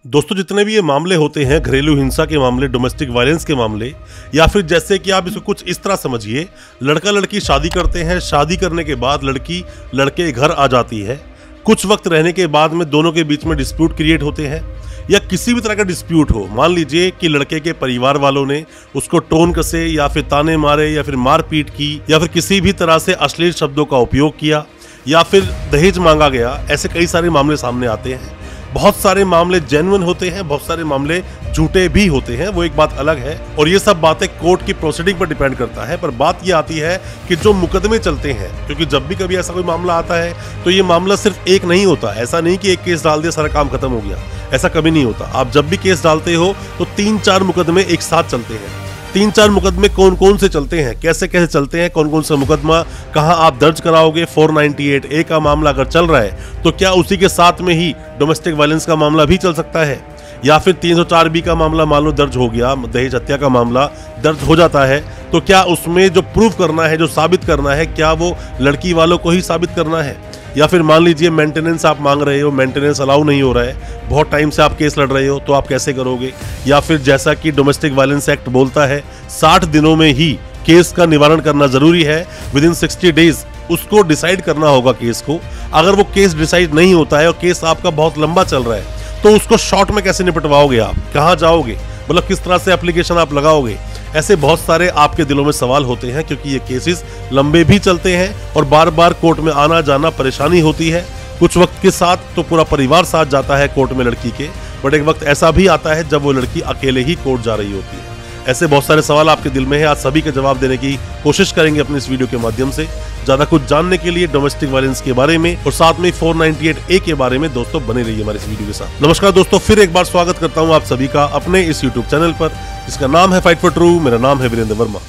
दोस्तों, जितने भी ये मामले होते हैं, घरेलू हिंसा के मामले, डोमेस्टिक वायलेंस के मामले, या फिर जैसे कि आप इसको कुछ इस तरह समझिए, लड़का लड़की शादी करते हैं, शादी करने के बाद लड़की लड़के के घर आ जाती है, कुछ वक्त रहने के बाद में दोनों के बीच में डिस्प्यूट क्रिएट होते हैं, या किसी भी तरह का डिस्प्यूट हो। मान लीजिए कि लड़के के परिवार वालों ने उसको टोन कसे, या फिर ताने मारे, या फिर मारपीट की, या फिर किसी भी तरह से अश्लील शब्दों का उपयोग किया, या फिर दहेज मांगा गया। ऐसे कई सारे मामले सामने आते हैं। बहुत सारे मामले जेन्युइन होते हैं, बहुत सारे मामले झूठे भी होते हैं, वो एक बात अलग है। और ये सब बातें कोर्ट की प्रोसीडिंग पर डिपेंड करता है। पर बात ये आती है कि जो मुकदमे चलते हैं, क्योंकि जब भी कभी ऐसा कोई मामला आता है तो ये मामला सिर्फ एक नहीं होता। ऐसा नहीं कि एक केस डाल दिया सारा काम खत्म हो गया, ऐसा कभी नहीं होता। आप जब भी केस डालते हो तो 3-4 मुकदमे एक साथ चलते हैं। 3-4 मुकदमे कौन कौन से चलते हैं, कैसे कैसे चलते हैं, कौन कौन सा मुकदमा कहां आप दर्ज कराओगे। 498A का मामला अगर चल रहा है तो क्या उसी के साथ में ही डोमेस्टिक वायलेंस का मामला भी चल सकता है, या फिर 304B का मामला मान लो दर्ज हो गया, दहेज हत्या का मामला दर्ज हो जाता है, तो क्या उसमें जो प्रूफ करना है, जो साबित करना है, क्या वो लड़की वालों को ही साबित करना है। या फिर मान लीजिए मेंटेनेंस आप मांग रहे हो, मेंटेनेंस अलाउ नहीं हो रहा है, बहुत टाइम से आप केस लड़ रहे हो, तो आप कैसे करोगे। या फिर जैसा कि डोमेस्टिक वायलेंस एक्ट बोलता है 60 दिनों में ही केस का निवारण करना जरूरी है, विदिन 60 डेज उसको डिसाइड करना होगा केस को। अगर वो केस डिसाइड नहीं होता है और केस आपका बहुत लंबा चल रहा है तो उसको शॉर्ट में कैसे निपटवाओगे, आप कहाँ जाओगे, मतलब किस तरह से एप्लीकेशन आप लगाओगे। ऐसे बहुत सारे आपके दिलों में सवाल होते हैं, क्योंकि ये केसेस लंबे भी चलते हैं और बार बार कोर्ट में आना जाना परेशानी होती है। कुछ वक्त के साथ तो पूरा परिवार साथ जाता है कोर्ट में लड़की के, बट एक वक्त ऐसा भी आता है जब वो लड़की अकेले ही कोर्ट जा रही होती है। ऐसे बहुत सारे सवाल आपके दिल में है, आज सभी के जवाब देने की कोशिश करेंगे अपने इस वीडियो के माध्यम से। ज्यादा कुछ जानने के लिए डोमेस्टिक वायलेंस के बारे में और साथ में 498A के बारे में दोस्तों बने रहिए हमारे इस वीडियो के साथ। नमस्कार दोस्तों, फिर एक बार स्वागत करता हूं आप सभी का अपने इस यूट्यूब चैनल पर, जिसका नाम है फाइट फॉर ट्रू। मेरा नाम है वीरेंद्र वर्मा।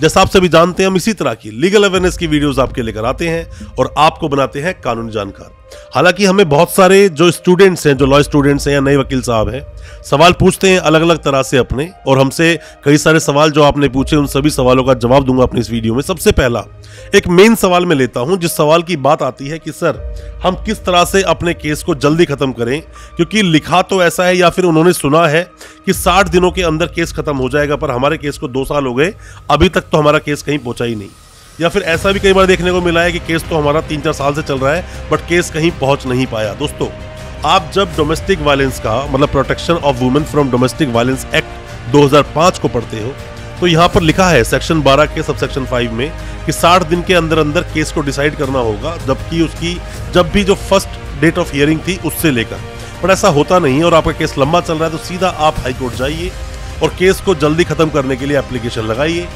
जैसा आप सभी जानते हैं, हम इसी तरह की लीगल अवेयरनेस की वीडियोस आपके लेकर आते हैं और आपको बनाते हैं कानूनी जानकार। हालांकि हमें बहुत सारे जो स्टूडेंट्स हैं, जो लॉ स्टूडेंट्स हैं या नए वकील साहब हैं, सवाल पूछते हैं अलग अलग तरह से अपने, और हमसे कई सारे सवाल जो आपने पूछे उन सभी सवालों का जवाब दूंगा अपनी इस वीडियो में। सबसे पहला एक मेन सवाल मैं लेता हूं, जिस सवाल की बात आती है कि सर हम किस तरह से अपने केस को जल्दी खत्म करें, क्योंकि लिखा तो ऐसा है या फिर उन्होंने सुना है कि 60 दिनों के अंदर केस खत्म हो जाएगा, पर हमारे केस को 2 साल हो गए, अभी तक तो हमारा केस कहीं पहुंचा ही नहीं। या फिर ऐसा भी कई बार देखने को मिला है कि केस तो हमारा 3-4 साल से चल रहा है बट केस कहीं पहुंच नहीं पाया। दोस्तों, आप जब डोमेस्टिक वायलेंस का मतलब protection of women from domestic violence act 2005 को पढ़ते हो तो यहाँ पर लिखा है सेक्शन 12 के सबसेक्शन 5 में कि 60 दिन के अंदर अंदर केस को डिसाइड करना होगा, जबकि उसकी जब भी जो फर्स्ट डेट ऑफ हियरिंग थी उससे लेकर। पर ऐसा होता नहीं है और आपका केस लंबा चल रहा है तो सीधा आप हाई कोर्ट जाइए और केस को जल्दी खत्म करने के लिए एप्लीकेशन लगाइए।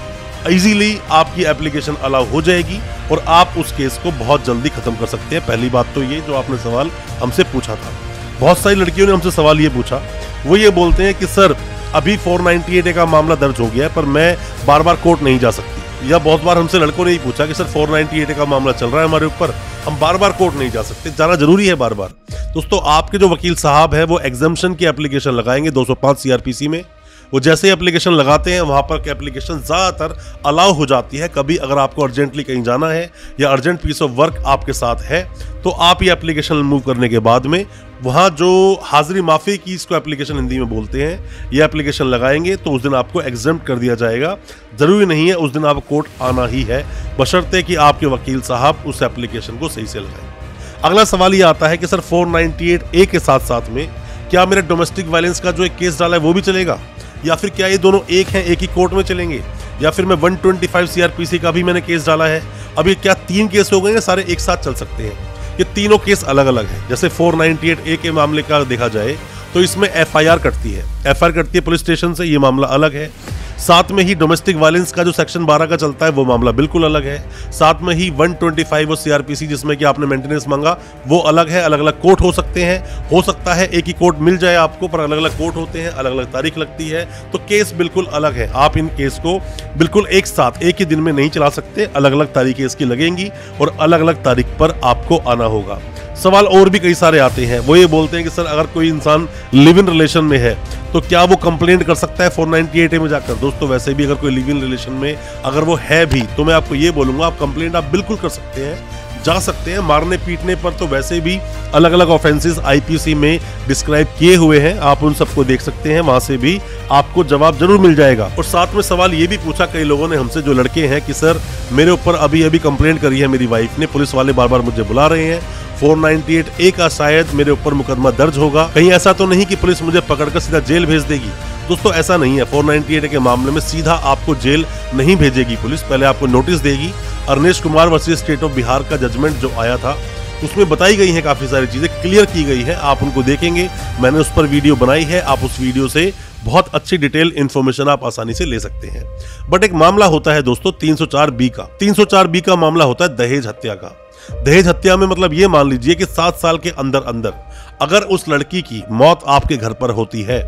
इजीली आपकी एप्लीकेशन अलाउ हो जाएगी और आप उस केस को बहुत जल्दी खत्म कर सकते हैं। पहली बात तो ये जो आपने सवाल हमसे पूछा था, बहुत सारी लड़कियों ने हमसे सवाल ये पूछा, वो ये बोलते हैं कि सर अभी 498A का मामला दर्ज हो गया है पर मैं बार बार कोर्ट नहीं जा सकती। या बहुत बार हमसे लड़कों ने ही पूछा कि सर 498A का मामला चल रहा है हमारे ऊपर, हम बार बार कोर्ट नहीं जा सकते, जाना जरूरी है बार बार। दोस्तों, आपके जो वकील साहब है वो एग्जम्पशन की एप्लीकेशन लगाएंगे 205 CRPC में। वो जैसे एप्लीकेशन लगाते हैं वहां पर एप्लीकेशन ज्यादातर अलाउ हो जाती है। कभी अगर आपको अर्जेंटली कहीं जाना है या अर्जेंट पीस ऑफ वर्क आपके साथ है तो आप ये एप्लीकेशन मूव करने के बाद में वहां जो हाजिरी माफी की इसको एप्लीकेशन हिंदी में बोलते हैं, ये एप्लीकेशन लगाएंगे तो उस दिन आपको एग्जम्प्ट कर दिया जाएगा। जरूरी नहीं है उस दिन आपको कोर्ट आना ही है, बशर्ते कि आपके वकील साहब उस एप्लीकेशन को सही से लगाएं। अगला सवाल ये आता है कि सर 498A के साथ साथ में क्या मेरे डोमेस्टिक वायलेंस का जो एक केस डाला है वो भी चलेगा, या फिर क्या ये दोनों एक हैं, एक ही कोर्ट में चलेंगे, या फिर मैं 125 CRPC का भी मैंने केस डाला है, अभी क्या 3 केस हो गए हैं, सारे एक साथ चल सकते हैं। ये तीनों केस अलग अलग हैं। जैसे 498A के मामले का देखा जाए तो इसमें FIR कटती है पुलिस स्टेशन से, ये मामला अलग है। साथ में ही डोमेस्टिक वायलेंस का जो सेक्शन 12 का चलता है वो मामला बिल्कुल अलग है। साथ में ही 125 और CRPC जिसमें कि आपने मेंटेनेंस मांगा वो अलग है। अलग अलग कोर्ट हो सकते हैं, हो सकता है एक ही कोर्ट मिल जाए आपको, पर अलग अलग कोर्ट होते हैं, अलग अलग तारीख लगती है, तो केस बिल्कुल अलग है। आप इन केस को बिल्कुल एक साथ एक ही दिन में नहीं चला सकते, अलग अलग तारीखें इसकी लगेंगी और अलग अलग तारीख पर आपको आना होगा। सवाल और भी कई सारे आते हैं, वो ये बोलते हैं कि सर अगर कोई इंसान लिव इन रिलेशन में है तो क्या वो कंप्लेंट कर सकता है 498A में जाकर। दोस्तों, वैसे भी अगर कोई लिव इन रिलेशन में अगर वो है भी तो मैं आपको ये बोलूंगा आप कंप्लेंट आप बिल्कुल कर सकते हैं, जा सकते हैं। मारने पीटने पर तो वैसे भी अलग अलग ऑफेंसेस आईपीसी में डिस्क्राइब किए हुए हैं, आप उन सबको देख सकते हैं, वहां से भी आपको जवाब जरूर मिल जाएगा। और साथ में सवाल ये भी पूछा कई लोगों ने हमसे, जो लड़के हैं, कि सर मेरे ऊपर अभी अभी कंप्लेंट करी है मेरी वाइफ ने, पुलिस वाले बार बार मुझे बुला रहे हैं, 498A का शायद मेरे ऊपर मुकदमा दर्ज होगा, कहीं ऐसा तो नहीं कि पुलिस मुझे पकड़कर सीधा जेल भेज देगी? दोस्तों ऐसा नहीं है, 498A के मामले में सीधा आपको जेल नहीं भेजेगी पुलिस, पहले आपको नोटिस देगी। Arnesh Kumar versus state of Bihar का जजमेंट जो आया था उसमें बताई गई हैं काफी सारी चीजें, क्लियर की गई है, आप उनको देखेंगे, मैंने उस पर वीडियो बनाई है, आप उस वीडियो से बहुत अच्छी डिटेल इन्फॉर्मेशन आप आसानी से ले सकते हैं। बट एक मामला होता है दोस्तों 304B का, 304B का मामला होता है दहेज हत्या का। दहेज हत्या में मतलब ये मान लीजिए कि 7 साल के अंदर अंदर अगर उस लड़की की मौत आपके घर पर होती है,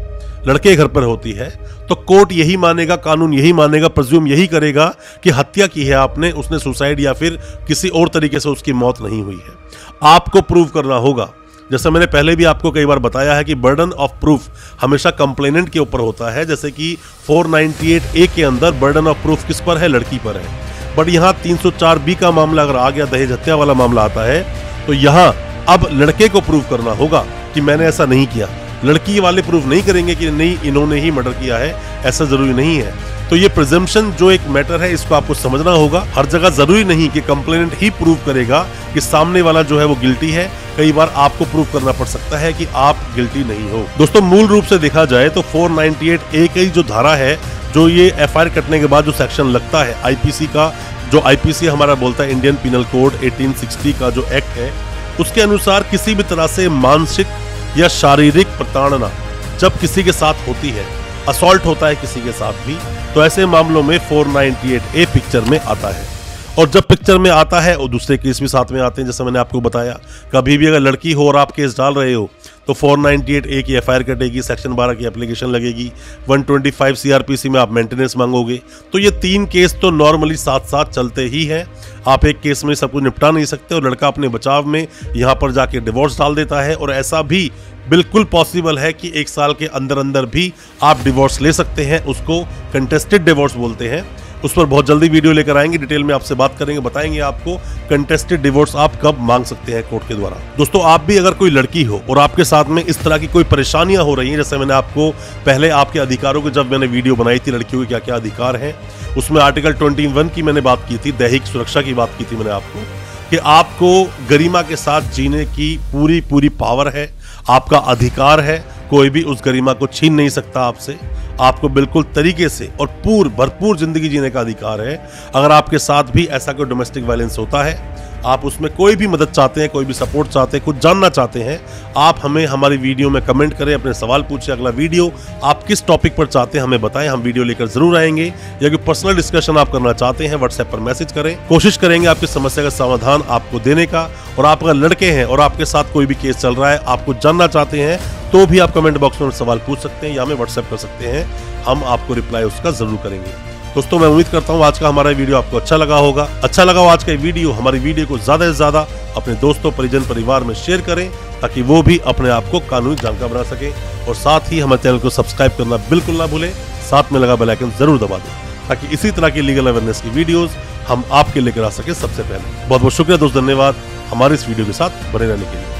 लड़के घर पर होती है, तो कोर्ट यही मानेगा, कानून यही मानेगा, प्रज्यूम यही करेगा कि हत्या की है आपने, उसने सुसाइड या फिर किसी और तरीके से उसकी मौत नहीं हुई है। आपको प्रूव करना होगा, जैसे मैंने पहले भी आपको कई बार बताया है कि बर्डन ऑफ प्रूफ हमेशा कंप्लेनेंट के ऊपर होता है। जैसे कि 498A के अंदर बर्डन ऑफ प्रूफ किस पर है? लड़की पर है। बट यहाँ 304B का मामला अगर आ गया, दहेज हत्या वाला मामला आता है, तो यहाँ अब लड़के को प्रूव करना होगा कि मैंने ऐसा नहीं किया। लड़की वाले प्रूव नहीं करेंगे कि नहीं इन्होंने ही मर्डर किया है, ऐसा जरूरी नहीं है। तो ये प्रिजम्पशन जो एक मैटर है, इसको आपको समझना होगा। हर जगह जरूरी नहीं कि कंप्लेनेंट ही प्रूव करेगा कि सामने वाला जो है वो गिल्टी है, कई बार आपको प्रूव करना पड़ सकता है कि आप गिल्टी नहीं हो। दोस्तों मूल रूप से देखा जाए तो 498A की जो धारा है, जो ये FIR कटने के बाद जो सेक्शन लगता है आईपीसी का, जो आईपीसी हमारा बोलता है इंडियन पिनल कोड 1860 का जो एक्ट है, उसके अनुसार किसी भी तरह से मानसिक या शारीरिक प्रताड़ना जब किसी के साथ होती है, असॉल्ट होता है किसी के साथ भी, तो ऐसे मामलों में 498A पिक्चर में आता है। और जब पिक्चर में आता है और दूसरे केस भी साथ में आते हैं, जैसे मैंने आपको बताया, कभी भी अगर लड़की हो और आप केस डाल रहे हो तो 498A की FIR कटेगी, सेक्शन 12 की एप्लीकेशन लगेगी, 125 CRPC में आप मेंटेनेंस मांगोगे। तो ये 3 केस तो नॉर्मली साथ साथ चलते ही हैं। आप एक केस में सब कुछ निपटा नहीं सकते, और लड़का अपने बचाव में यहाँ पर जाके डिवोर्स डाल देता है। और ऐसा भी बिल्कुल पॉसिबल है कि 1 साल के अंदर अंदर भी आप डिवोर्स ले सकते हैं, उसको कंटेस्टेड डिवोर्स बोलते हैं। उस पर बहुत जल्दी वीडियो लेकर आएंगे, डिटेल में आपसे बात करेंगे, बताएंगे आपको कंटेस्टेड डिवोर्स आप कब मांग सकते हैं कोर्ट के द्वारा। दोस्तों आप भी अगर कोई लड़की हो और आपके साथ में इस तरह की कोई परेशानियां हो रही हैं, जैसे मैंने आपको पहले आपके अधिकारों की जब मैंने वीडियो बनाई थी, लड़कियों के क्या क्या अधिकार हैं, उसमें आर्टिकल 21 की मैंने बात की थी, दैहिक सुरक्षा की बात की थी मैंने आपको, कि आपको गरिमा के साथ जीने की पूरी पावर है, आपका अधिकार है, कोई भी उस गरिमा को छीन नहीं सकता आपसे। आपको बिल्कुल तरीके से और भरपूर जिंदगी जीने का अधिकार है। अगर आपके साथ भी ऐसा कोई डोमेस्टिक वायलेंस होता है, आप उसमें कोई भी मदद चाहते हैं, कोई भी सपोर्ट चाहते हैं, कुछ जानना चाहते हैं, आप हमें हमारी वीडियो में कमेंट करें, अपने सवाल पूछें। अगला वीडियो आप किस टॉपिक पर चाहते हैं हमें बताएं, हम वीडियो लेकर जरूर आएंगे। या कोई पर्सनल डिस्कशन आप करना चाहते हैं, व्हाट्सएप पर मैसेज करें, कोशिश करेंगे आपकी समस्या का समाधान आपको देने का। और आप अगर लड़के हैं और आपके साथ कोई भी केस चल रहा है, आपको जानना चाहते हैं, तो भी आप कमेंट बॉक्स में सवाल पूछ सकते हैं या हमें व्हाट्सएप कर सकते हैं, हम आपको रिप्लाई उसका जरूर करेंगे। दोस्तों मैं उम्मीद करता हूँ आज का हमारा वीडियो आपको अच्छा लगा होगा। अच्छा लगा हो आज का वीडियो, हमारी वीडियो को ज्यादा से ज्यादा अपने दोस्तों, परिजन, परिवार में शेयर करें, ताकि वो भी अपने आप को कानूनी जानकार बना सके। और साथ ही हमारे चैनल को सब्सक्राइब करना बिल्कुल ना भूलें, साथ में लगा बेल आइकन जरूर दबा दें, ताकि इसी तरह की लीगल अवेयरनेस की वीडियोस हम आपके लेकर आ सके सबसे पहले। बहुत बहुत शुक्रिया दोस्त, धन्यवाद हमारे इस वीडियो के साथ बने रहने के लिए।